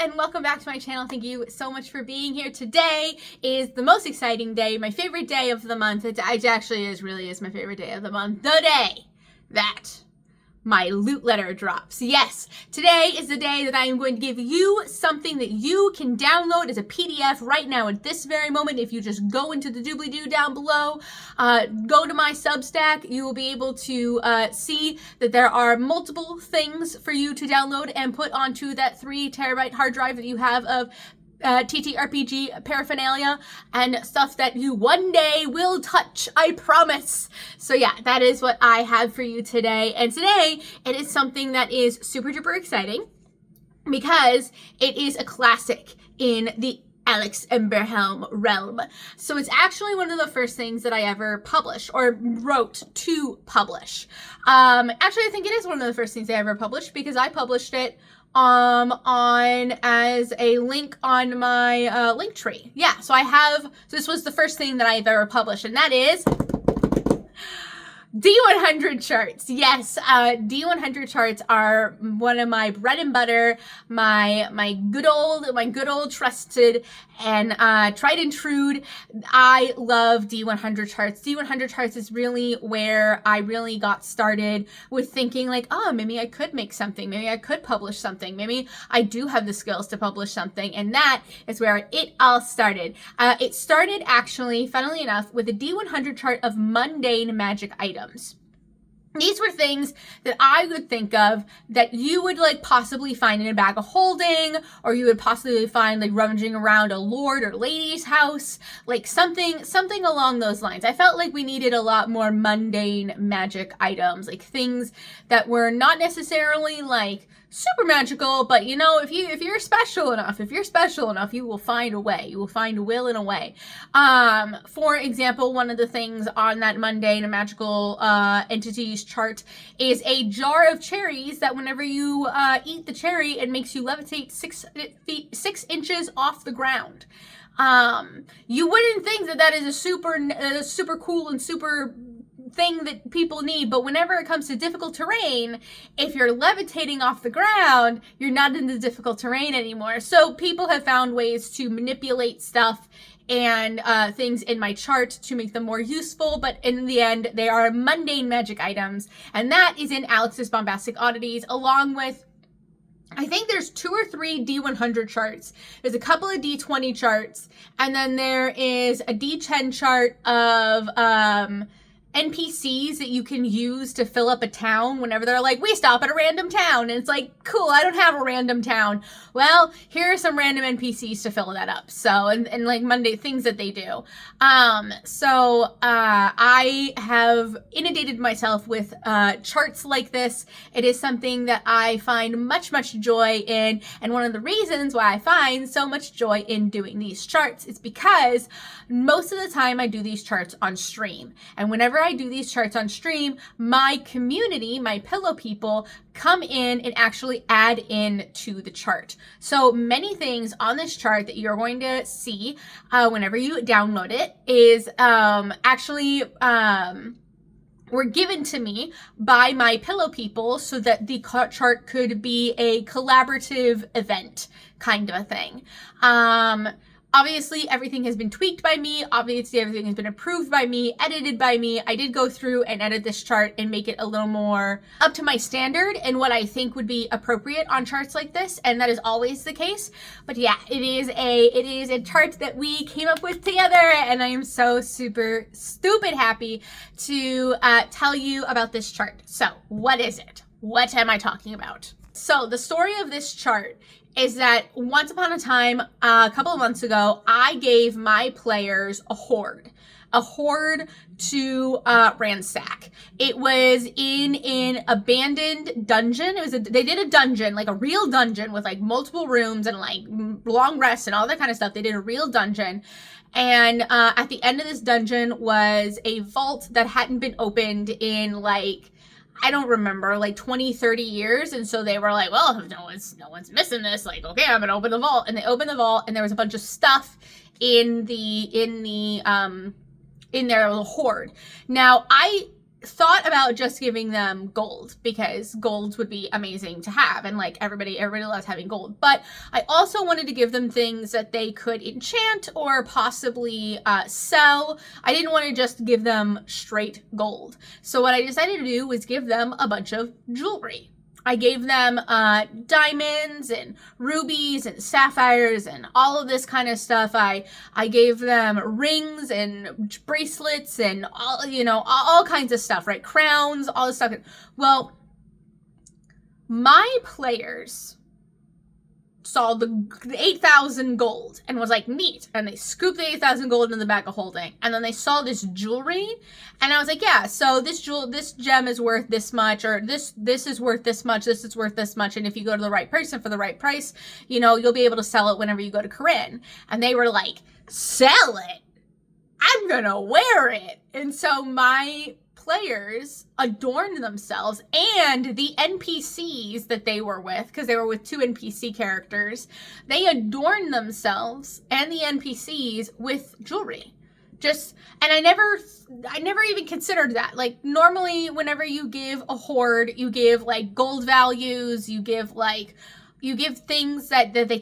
and welcome back to my channel. Thank you so much for being here. Today is the most exciting day, my favorite day of the month. It actually really is my favorite day of the month. The day that my loot letter drops. Yes, today is the day that I am going to give you something that you can download as a PDF right now at this very moment. If you just go into the doobly-doo down below, go to my Substack, you will be able to see that there are multiple things for you to download and put onto that 3 terabyte hard drive that you have of TTRPG paraphernalia and stuff that you one day will touch, I promise. So yeah, that is what I have for you today. And today it is something that is super duper exciting because it is a classic in the Aelxbomb realm. So it's actually one of the first things that I ever published or wrote to publish. Actually, I think it is one of the first things I ever published because I published it on as a link on my Linktree. Yeah, so this was the first thing that I've ever published, and that is D100 charts. Yes, D100 charts are one of my bread and butter, my good old trusted and tried and true. I love D100 charts. D100 charts is really where I really got started with thinking like, oh, maybe I could make something. Maybe I could publish something. Maybe I do have the skills to publish something. And that is where it all started. It started actually, funnily enough, with a D100 chart of mundane magic items. These were things that I would think of that you would like possibly find in a bag of holding, or you would possibly find like rummaging around a lord or lady's house, like something along those lines. I felt like we needed a lot more mundane magic items, like things that were not necessarily like super magical, but you know, if you're special enough, you will find a way. You will find a will and a way. For example, one of the things on that mundane and magical entities chart is a jar of cherries that whenever you eat the cherry, it makes you levitate 6 inches off the ground. You wouldn't think that is a super cool and super thing that people need, but whenever it comes to difficult terrain, if you're levitating off the ground, you're not in the difficult terrain anymore. So people have found ways to manipulate stuff and things in my chart to make them more useful, but in the end, they are mundane magic items, and that is in Alex's Bombastic Oddities, along with I think there's 2 or 3 D100 charts. There's a couple of D20 charts, and then there is a D10 chart of NPCs that you can use to fill up a town whenever they're like, we stop at a random town. And it's like, cool, I don't have a random town. Well, here are some random NPCs to fill that up. So, and like Monday things that they do. I have inundated myself with charts like this. It is something that I find much joy in. And one of the reasons why I find so much joy in doing these charts is because most of the time I do these charts on stream. And whenever I do these charts on stream, my community, my pillow people, come in and actually add in to the chart. So many things on this chart that you're going to see whenever you download it is were given to me by my pillow people so that the chart could be a collaborative event kind of a thing. Obviously, everything has been tweaked by me. Obviously, everything has been approved by me, edited by me. I did go through and edit this chart and make it a little more up to my standard and what I think would be appropriate on charts like this, and that is always the case. But yeah, it is a chart that we came up with together, and I am so super stupid happy to tell you about this chart. So, what is it? What am I talking about? So, the story of this chart is that once upon a time, a couple of months ago, I gave my players a hoard to ransack. It was in an abandoned dungeon. They did a dungeon, like a real dungeon with like multiple rooms and like long rests and all that kind of stuff. They did a real dungeon. And at the end of this dungeon was a vault that hadn't been opened in like, I don't remember, like 20, 30 years. And so they were like, well, if no one's missing this, like, okay, I'm gonna open the vault. And they opened the vault and there was a bunch of stuff in their little hoard. Now, I thought about just giving them gold because gold would be amazing to have, and like everybody loves having gold. But I also wanted to give them things that they could enchant or possibly sell. I didn't want to just give them straight gold. So what I decided to do was give them a bunch of jewelry. I gave them diamonds and rubies and sapphires and all of this kind of stuff. I gave them rings and bracelets and all kinds of stuff, right? Crowns, all this stuff. Well, my players saw the 8,000 gold and was like, neat. And they scooped the 8,000 gold in the bag of holding. And then they saw this jewelry. And I was like, yeah, so this gem is worth this much, or this is worth this much, this is worth this much. And if you go to the right person for the right price, you'll be able to sell it whenever you go to Corinne. And they were like, sell it? I'm gonna wear it. And so my players adorned themselves, and the NPCs that they were with, because they were with 2 NPC characters, they adorned themselves and the NPCs with jewelry. And I never even considered that. Like, normally whenever you give a horde, you give like gold values, you give things that they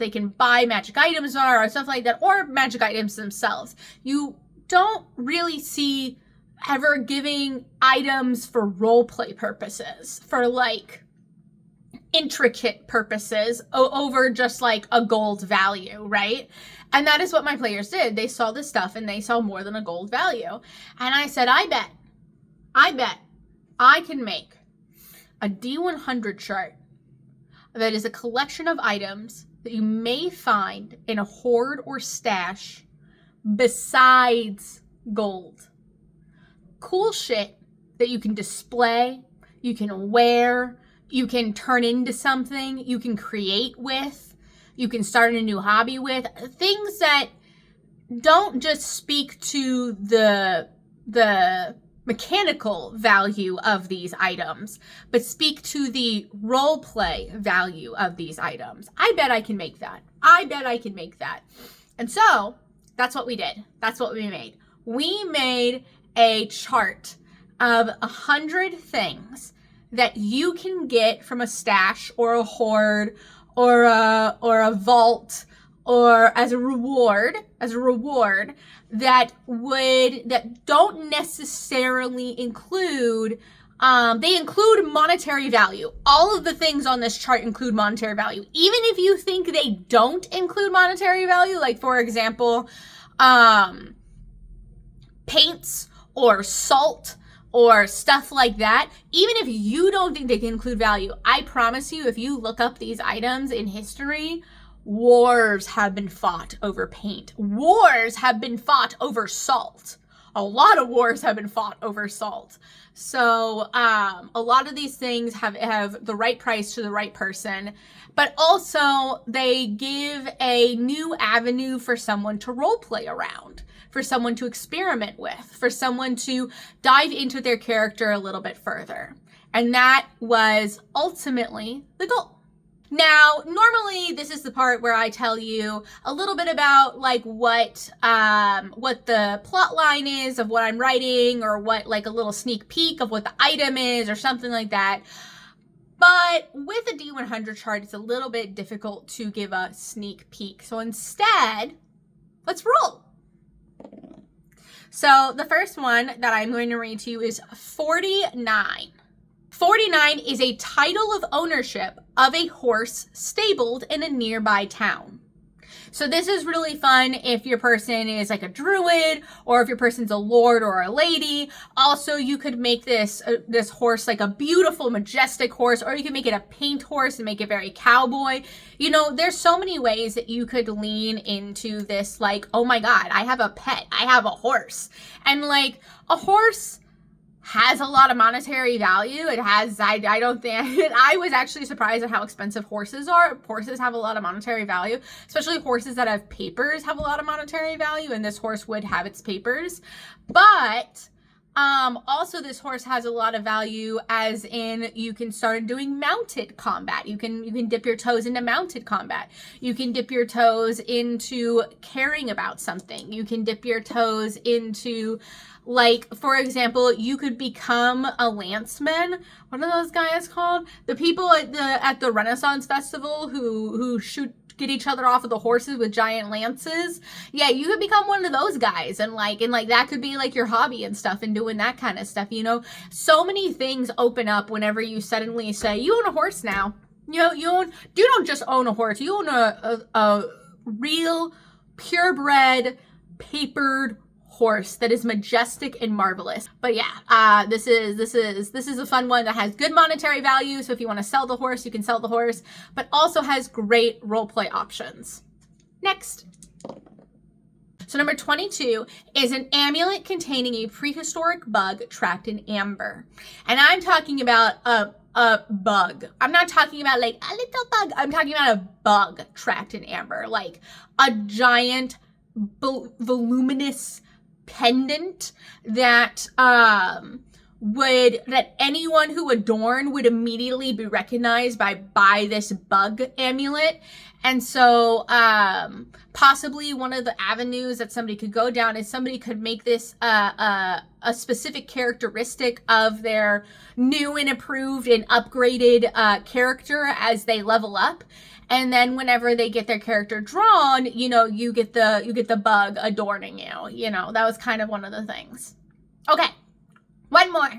can buy magic items or stuff like that, or magic items themselves. You don't really see ever giving items for roleplay purposes, for like intricate purposes over just like a gold value, right? And that is what my players did. They saw this stuff and they saw more than a gold value. And I said, I bet I can make a D100 chart that is a collection of items that you may find in a hoard or stash besides gold. Cool shit that you can display, you can wear, you can turn into something, you can create with, you can start a new hobby with. Things that don't just speak to the mechanical value of these items, but speak to the role play value of these items. I bet I can make that. And so that's what we did. That's what we made. We made a chart of 100 things that you can get from a stash or a hoard or a vault, or as a reward that don't necessarily include they include monetary value. All of the things on this chart include monetary value. Even if you think they don't include monetary value, like for example, paints or salt or stuff like that, even if you don't think they can include value, I promise you, if you look up these items in history, wars have been fought over paint. Wars have been fought over salt. A lot of wars have been fought over salt. So a lot of these things have the right price to the right person, but also they give a new avenue for someone to role play around, for someone to experiment with, for someone to dive into their character a little bit further. And that was ultimately the goal. Now, normally this is the part where I tell you a little bit about like what the plot line is of what I'm writing, or what, like a little sneak peek of what the item is or something like that. But with a D100 chart, it's a little bit difficult to give a sneak peek. So instead, let's roll. So the first one that I'm going to read to you is 49. 49 is a title of ownership of a horse stabled in a nearby town. So this is really fun if your person is like a druid, or if your person's a lord or a lady. Also, you could make this horse like a beautiful, majestic horse, or you could make it a paint horse and make it very cowboy. You know, there's so many ways that you could lean into this, like, oh my God, I have a pet, I have a horse. And like, a horse has a lot of monetary value. It has, I don't think, I was actually surprised at how expensive horses are. Horses have a lot of monetary value, especially horses that have papers have a lot of monetary value, and this horse would have its papers. But Also, this horse has a lot of value, as in you can start doing mounted combat. You can dip your toes into mounted combat. You can dip your toes into caring about something. You can dip your toes into, like, for example, you could become a lanceman. What are those guys called? The people at the Renaissance Festival who get each other off of the horses with giant lances. Yeah, you could become one of those guys, and that could be like your hobby and stuff, and doing that kind of stuff, you know. So many things open up whenever you suddenly say you own a horse now. You know, you don't just own a horse, you own a real purebred papered horse that is majestic and marvelous. But yeah, this is a fun one that has good monetary value. So if you want to sell the horse, you can sell the horse, but also has great roleplay options. Next. So number 22 is an amulet containing a prehistoric bug trapped in amber. And I'm talking about a bug. I'm not talking about like a little bug. I'm talking about a bug trapped in amber, like a giant voluminous pendant that anyone who adorned would immediately be recognized by this bug amulet. And so possibly one of the avenues that somebody could go down is somebody could make this a specific characteristic of their new and improved and upgraded character as they level up. And then whenever they get their character drawn, you know, you get the bug adorning you. You know, that was kind of one of the things. Okay, one more.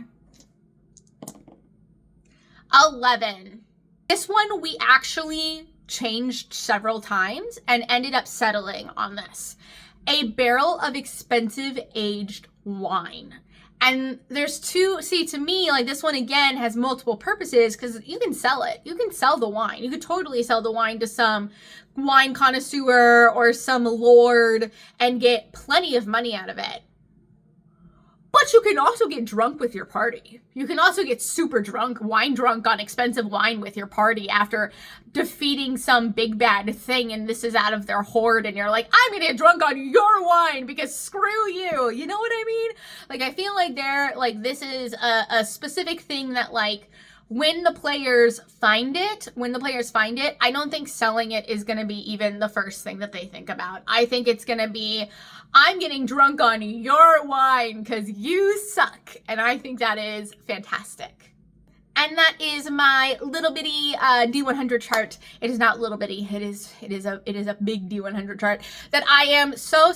11. This one we actually changed several times and ended up settling on this. A barrel of expensive aged wine. And there's two, see, to me, like, this one again has multiple purposes because you can sell it. You can sell the wine. You could totally sell the wine to some wine connoisseur or some lord and get plenty of money out of it. But you can also get drunk with your party. You can also get super drunk, wine drunk on expensive wine with your party after defeating some big bad thing, and this is out of their hoard, and you're like, I'm gonna get drunk on your wine because screw you. You know what I mean? Like, I feel like this is a specific thing that, like, when the players find it, I don't think selling it is going to be even the first thing that they think about. I think it's going to be, I'm getting drunk on your wine because you suck. And I think that is fantastic. And that is my little bitty D100 chart. It is not little bitty. It is a big D100 chart that I am so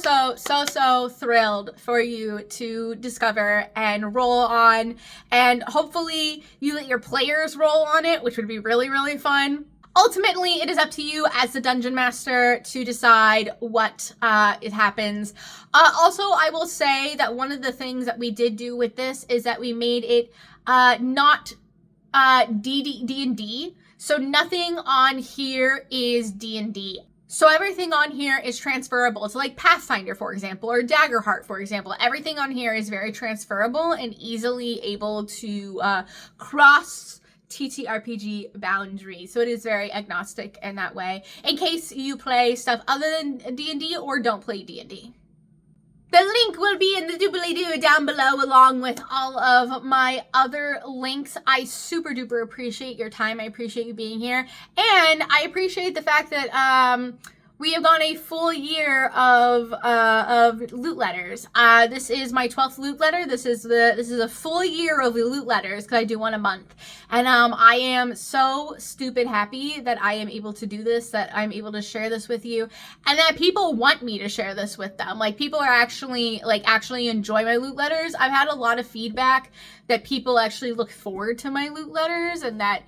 thrilled for you to discover and roll on. And hopefully you let your players roll on it, which would be really, really fun. Ultimately, it is up to you as the dungeon master to decide what it happens. Also, I will say that one of the things that we did do with this is that we made it not D&D. So nothing on here is D&D. So everything on here is transferable. So like Pathfinder, for example, or Dagger Heart, for example. Everything on here is very transferable and easily able to cross TTRPG boundaries. So it is very agnostic in that way, in case you play stuff other than D&D or don't play D&D. The link will be in the doobly-doo down below, along with all of my other links. I super duper appreciate your time. I appreciate you being here. And I appreciate the fact that we have gone a full year of loot letters. This is my 12th loot letter. This is a full year of loot letters because I do one a month. And I am so stupid happy that I am able to do this, that I'm able to share this with you, and that people want me to share this with them. Like, people are actually enjoy my loot letters. I've had a lot of feedback that people actually look forward to my loot letters, and that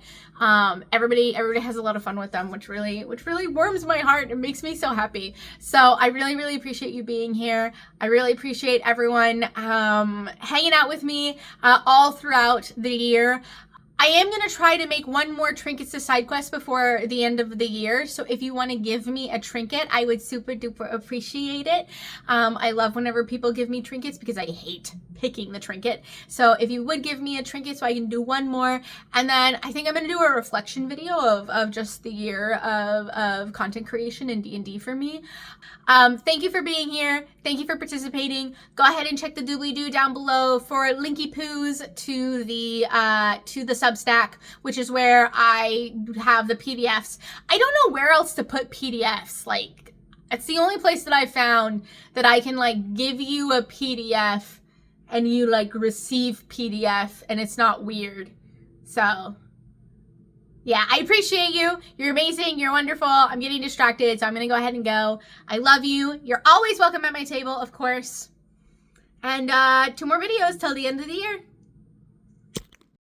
everybody has a lot of fun with them, which really warms my heart and makes me so happy. So I really appreciate you being here. I really appreciate everyone hanging out with me all throughout the year. I am going to try to make one more Trinkets to Side Quest before the end of the year. So if you want to give me a trinket, I would super duper appreciate it. I love whenever people give me trinkets because I hate picking the trinket. So if you would give me a trinket so I can do one more. And then I think I'm going to do a reflection video of just the year of content creation in D&D for me. Thank you for being here. Thank you for participating. Go ahead and check the doobly-doo down below for linky poos to the Substack, which is where I have the PDFs. I don't know where else to put PDFs. Like, it's the only place that I found that I can like give you a PDF and you like receive PDF and it's not weird. So yeah, I appreciate you. You're amazing. You're wonderful. I'm getting distracted, so I'm going to go ahead and go. I love you. You're always welcome at my table, of course. And 2 more videos till the end of the year.